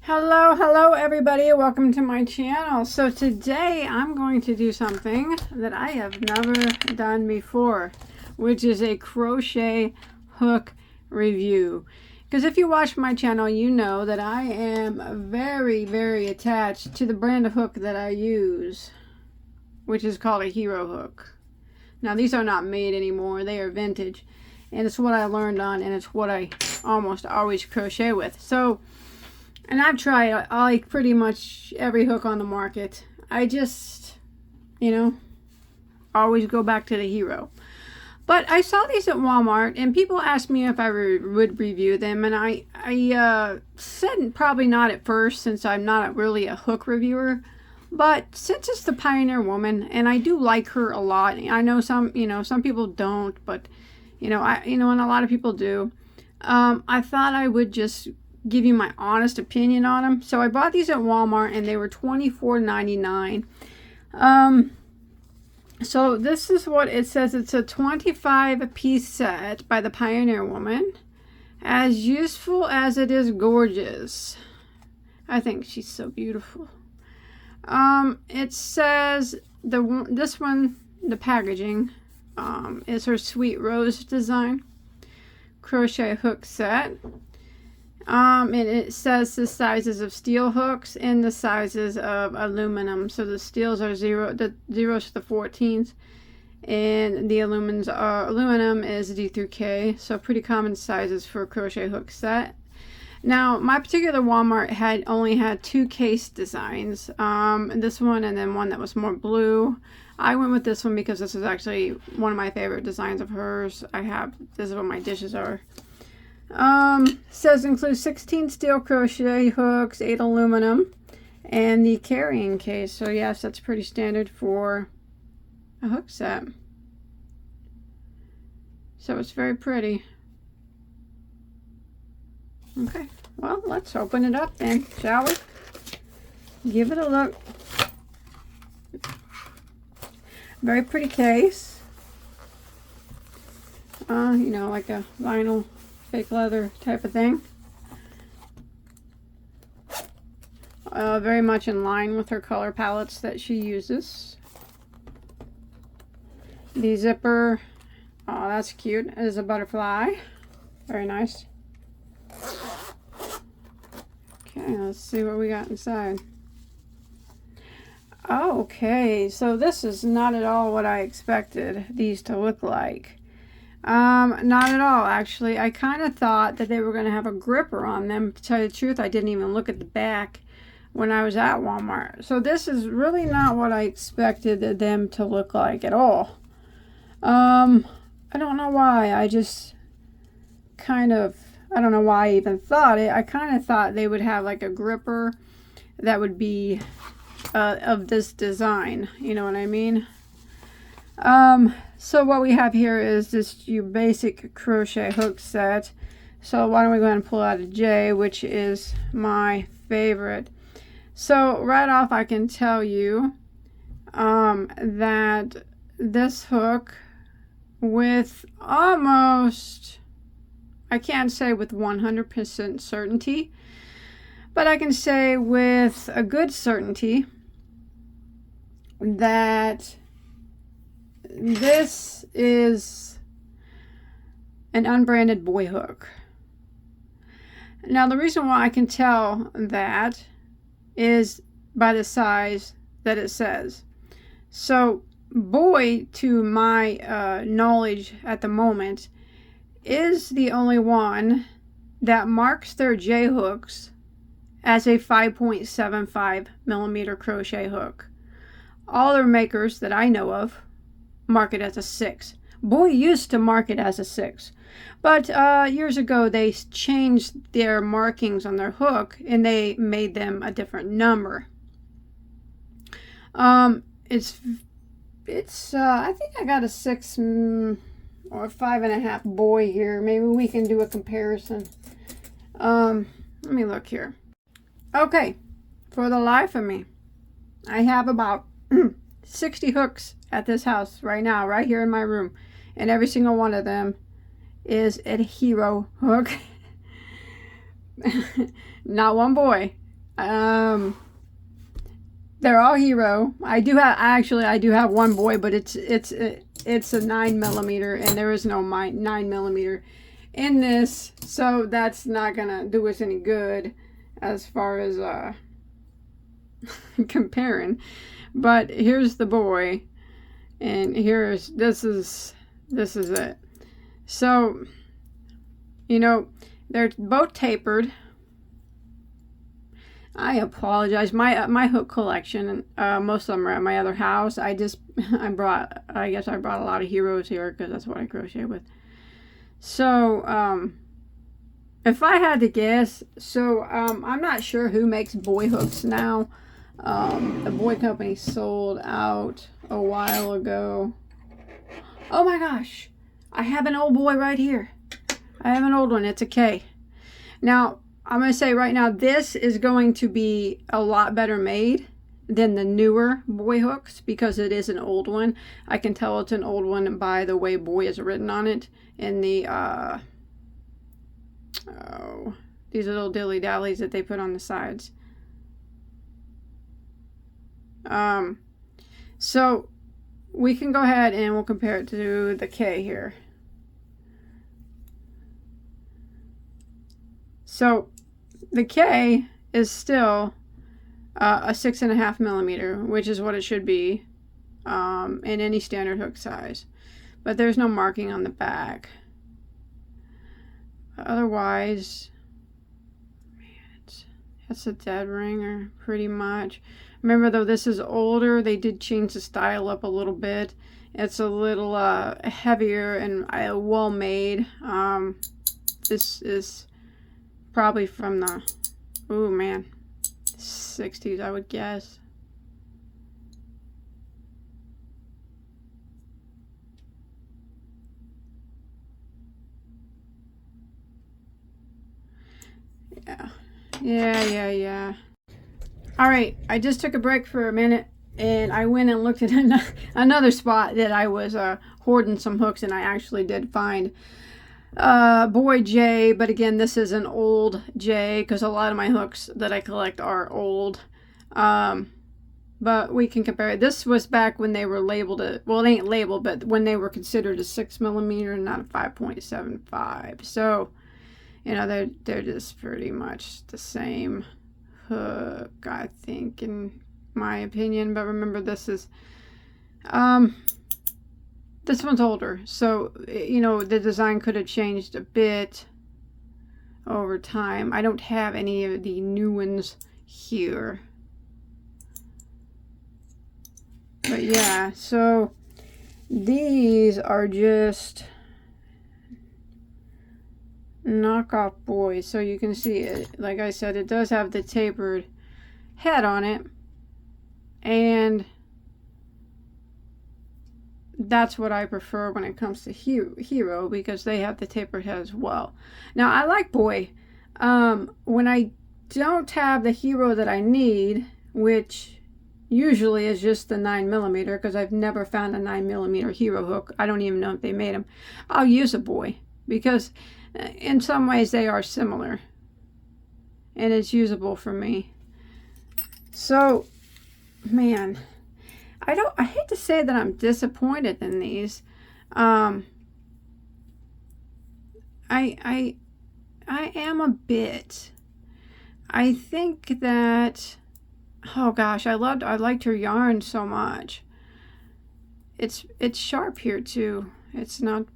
Hello everybody, welcome to my channel. So today I'm going to do something that I have never done before, which is a crochet hook review. Because if you watch my channel, you know that I am very attached to the brand of hook that I use, which is called a hero hook. Now these are not made anymore, they are vintage, and it's what I learned on, and it's what I almost always crochet with. And I've tried like pretty much every hook on the market. I just, always go back to the hero. But I saw these at Walmart, and people asked me if I would review them, and I said probably not at first, since I'm not really a hook reviewer. But since it's the Pioneer Woman, and I do like her a lot, I know some people don't, but and a lot of people do. I thought I would just give you my honest opinion on them. So I bought these at Walmart, and they were $24.99. So this is what it says. It's a 25-piece set by the Pioneer Woman. As useful as it is gorgeous. I think she's so beautiful. It says the packaging is her Sweet Rose design crochet hook set. And it says the sizes of steel hooks and the sizes of aluminum. So the steels are the zeros to the 14s, and the aluminum is D through K. So pretty common sizes for a crochet hook set. Now my particular Walmart only had two case designs. This one and then one that was more blue. I went with this one because this is actually one of my favorite designs of hers. This is what my dishes are. Says includes 16 steel crochet hooks, 8 aluminum, and the carrying case. So yes, that's pretty standard for a hook set. So it's very pretty. Okay, well, let's open it up then, shall we? Give it a look. Very pretty case. Like a vinyl fake leather type of thing. Very much in line with her color palettes that she uses. The zipper, oh, that's cute. It is a butterfly. Very nice. Okay, let's see what we got inside. Okay, so this is not at all what I expected these to look like. Not at all, actually. I kind of thought that they were going to have a gripper on them. To tell you the truth, I didn't even look at the back when I was at Walmart. So this is really not what I expected them to look like at all. I don't know why. I don't know why I even thought it. I kind of thought they would have like a gripper that would be of this design. You know what I mean? So what we have here is just your basic crochet hook set. So why don't we go ahead and pull out a J, which is my favorite. So right off, I can tell you that this hook, with almost, I can't say with 100% certainty, but I can say with a good certainty that this is an unbranded boy hook. Now the reason why I can tell that is by the size that it says. So boy, to my knowledge at the moment, is the only one that marks their J hooks as a 5.75 millimeter crochet hook. All their makers that I know of mark it as a 6. Boy used to mark it as a 6, but years ago they changed their markings on their hook and they made them a different number. It's I think I got a 6 or 5.5 boy here. Maybe we can do a comparison. Let me look here. Okay, for the life of me, I have about 60 hooks at this house right now, right here in my room, and every single one of them is a hero hook. Not one boy. They're all hero. I do have one boy, but it's a 9mm, and there is no 9mm in this, so that's not gonna do us any good as far as comparing. But here's the boy, and this is it. So, you know, they're both tapered. I apologize. My hook collection, most of them are at my other house. I guess I brought a lot of heroes here because that's what I crochet with. So, if I had to guess, I'm not sure who makes boy hooks now. The boy company sold out a while ago. Oh my gosh, I have an old boy right here. I have an old one. It's a K. Now, I'm going to say right now, this is going to be a lot better made than the newer boy hooks because it is an old one. I can tell it's an old one by the way boy is written on it in the, these little dilly-dallies that they put on the sides. So we can go ahead and we'll compare it to the K here. So the K is still a 6.5mm, which is what it should be in any standard hook size. But there's no marking on the back. Otherwise, man, it's a dead ringer pretty much. Remember though, this is older. They did change the style up a little bit. It's a little heavier and well made. This is probably from the, oh man, 60s, I would guess. Yeah. All right, I just took a break for a minute and I went and looked at another spot that I was hoarding some hooks, and I actually did find boy J, but again, this is an old J because a lot of my hooks that I collect are old. But we can compare it. This was back when they were labeled well, it ain't labeled, but when they were considered a 6mm and not a 5.75. So, you know, they're just pretty much the same hook, I think, in my opinion. But remember, this is this one's older, so, you know, the design could have changed a bit over time. I don't have any of the new ones here. But yeah, so these are just knockoff boys. So you can see it, like I said, it does have the tapered head on it, and that's what I prefer when it comes to hero, because they have the tapered head as well. Now I like boy when I don't have the hero that I need, which usually is just the 9mm, because I've never found a 9mm hero hook. I don't even know if they made them. I'll use a boy because in some ways they are similar and it's usable for me. So, man, I hate to say that I'm disappointed in these. I am a bit. I think that, oh gosh, I liked her yarn so much. It's sharp here too. It's not,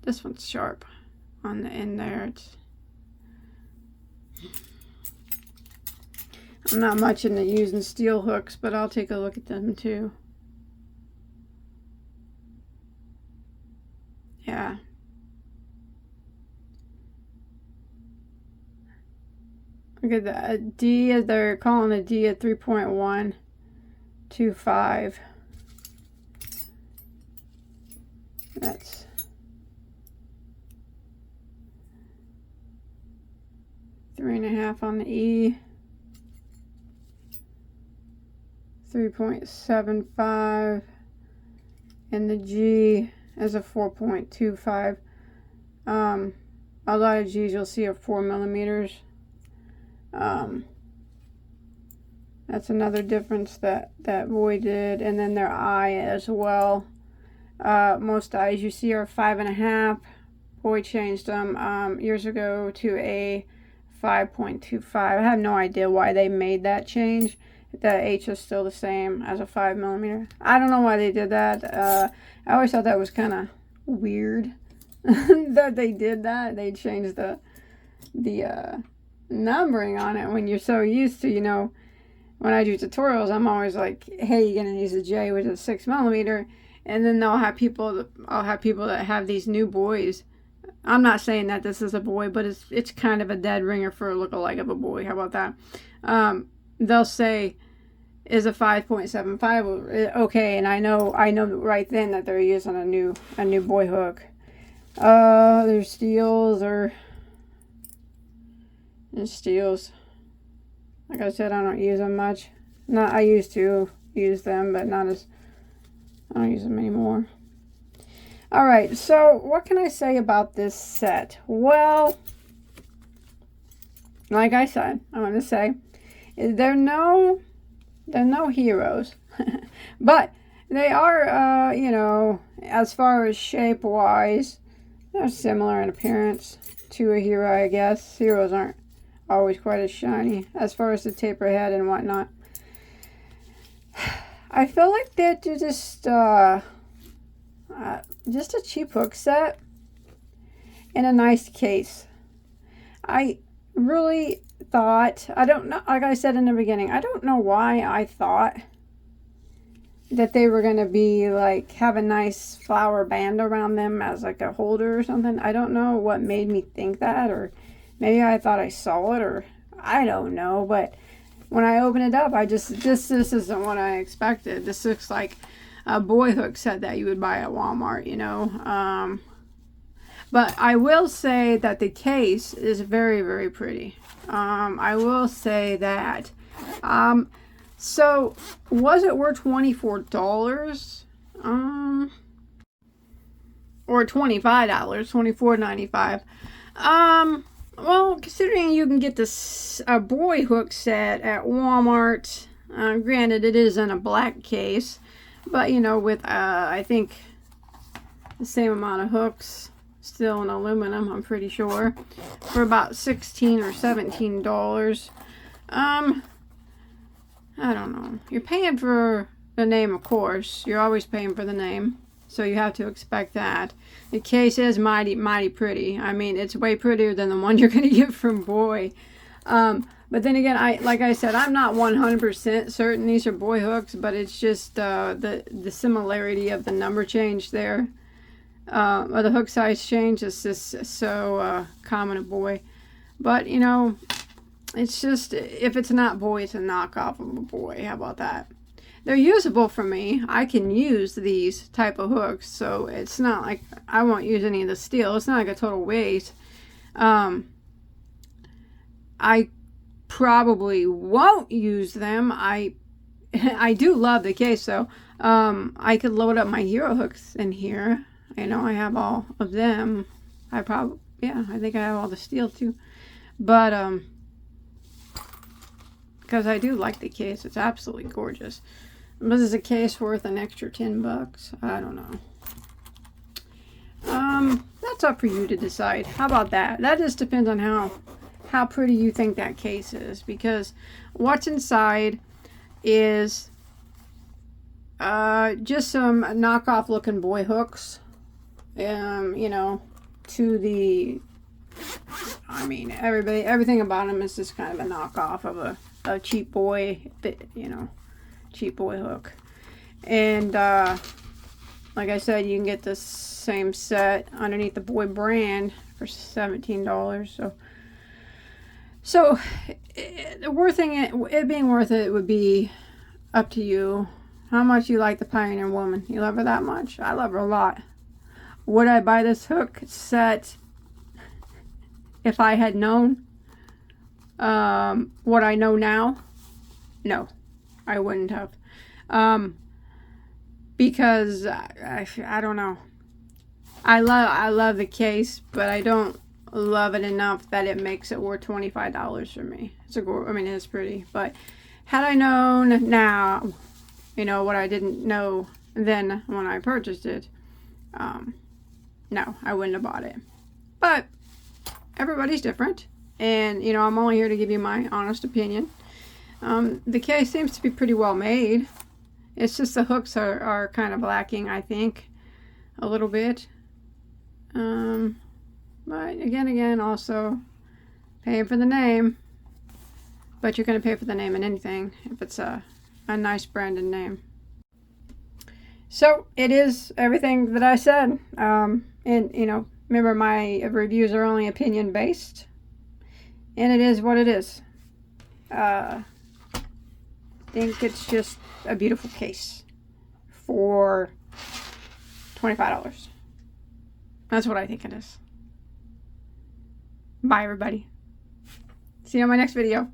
this one's sharp on the end there. I'm not much into using steel hooks, but I'll take a look at them too. Yeah. Look at that. D, they're calling a D at 3.125. That's three and a half on the E. 3.75, and the G is a 4.25. A lot of G's you'll see are 4mm. That's another difference that boy did. And then their eye as well. Most eyes you see are 5.5. Boy changed them years ago to a 5.25. I have no idea why they made that change. The H is still the same as a 5mm. I don't know why they did that. I always thought that was kind of weird that they did that. They changed the numbering on it when you're so used to, you know, when I do tutorials, I'm always like, hey, you're gonna use a J, which is 6mm, and then I'll have people that have these new boys. I'm not saying that this is a boy, but it's kind of a dead ringer for a lookalike of a boy. How about that? They'll say, is a 5.75 okay? And I know right then that they're using a new boy hook. Their steels or steels. Like I said, I don't use them much. I used to use them, but I don't use them anymore. All right, so what can I say about this set? Well, like I said, I want to say, they're no heroes, but they are, you know, as far as shape-wise, they're similar in appearance to a hero, I guess. Heroes aren't always quite as shiny as far as the taper head and whatnot. I feel like they're just a cheap hook set in a nice case. I really thought, I don't know, like I said in the beginning, I don't know why I thought that they were going to be like, have a nice flower band around them as like a holder or something. I don't know what made me think that, or maybe I thought I saw it, or I don't know, but when I opened it up, this isn't what I expected. This looks like a boy hook set that you would buy at Walmart, you know. But I will say that the case is very, very pretty. I will say that. So, was it worth $24? Or $25, $24.95. Well, considering you can get this a boy hook set at Walmart, granted it is in a black case, but you know, with I think the same amount of hooks, still in aluminum, I'm pretty sure, for about $16 or $17. I don't know. You're paying for the name, of course. You're always paying for the name, so you have to expect that. The case is mighty, mighty pretty. I mean, it's way prettier than the one you're going to get from Boy. But then again, like I said, I'm not 100% certain these are boy hooks, but it's just the similarity of the number change there. Or the hook size change is just so common a boy. But, you know, it's just, if it's not boy, it's a knockoff of a boy. How about that? They're usable for me. I can use these type of hooks, so it's not like I won't use any of the steel. It's not like a total waste. I probably won't use them. I do love the case, though. I could load up my hero hooks in here. I know I have all of them. I think I have all the steel too. But because I do like the case. It's absolutely gorgeous. But is a case worth an extra $10? I don't know. That's up for you to decide. How about that? That just depends on how pretty you think that case is, because what's inside is just some knockoff looking boy hooks. You know, to the, I mean, everything about them is just kind of a knockoff of a cheap boy, you know, cheap boy hook. And like I said, you can get this same set underneath the Boy brand for $17. So it being worth it would be up to you. How much you like the Pioneer Woman? You love her that much? I love her a lot. Would I buy this hook set if I had known what I know now? No, I wouldn't have. Because I don't know. I love the case, but I don't love it enough that it makes it worth $25 for me. I mean, it's pretty, but had I known now, you know, what I didn't know then when I purchased it, no, I wouldn't have bought it. But everybody's different, and you know, I'm only here to give you my honest opinion. The case seems to be pretty well made. It's just the hooks are kind of lacking, I think, a little bit. But again, also paying for the name. But you're going to pay for the name in anything if it's a nice branded name. So it is everything that I said. And you know, remember, my reviews are only opinion based, and it is what it is. I think it's just a beautiful case for $25. That's what I think it is. Bye, everybody. See you on my next video.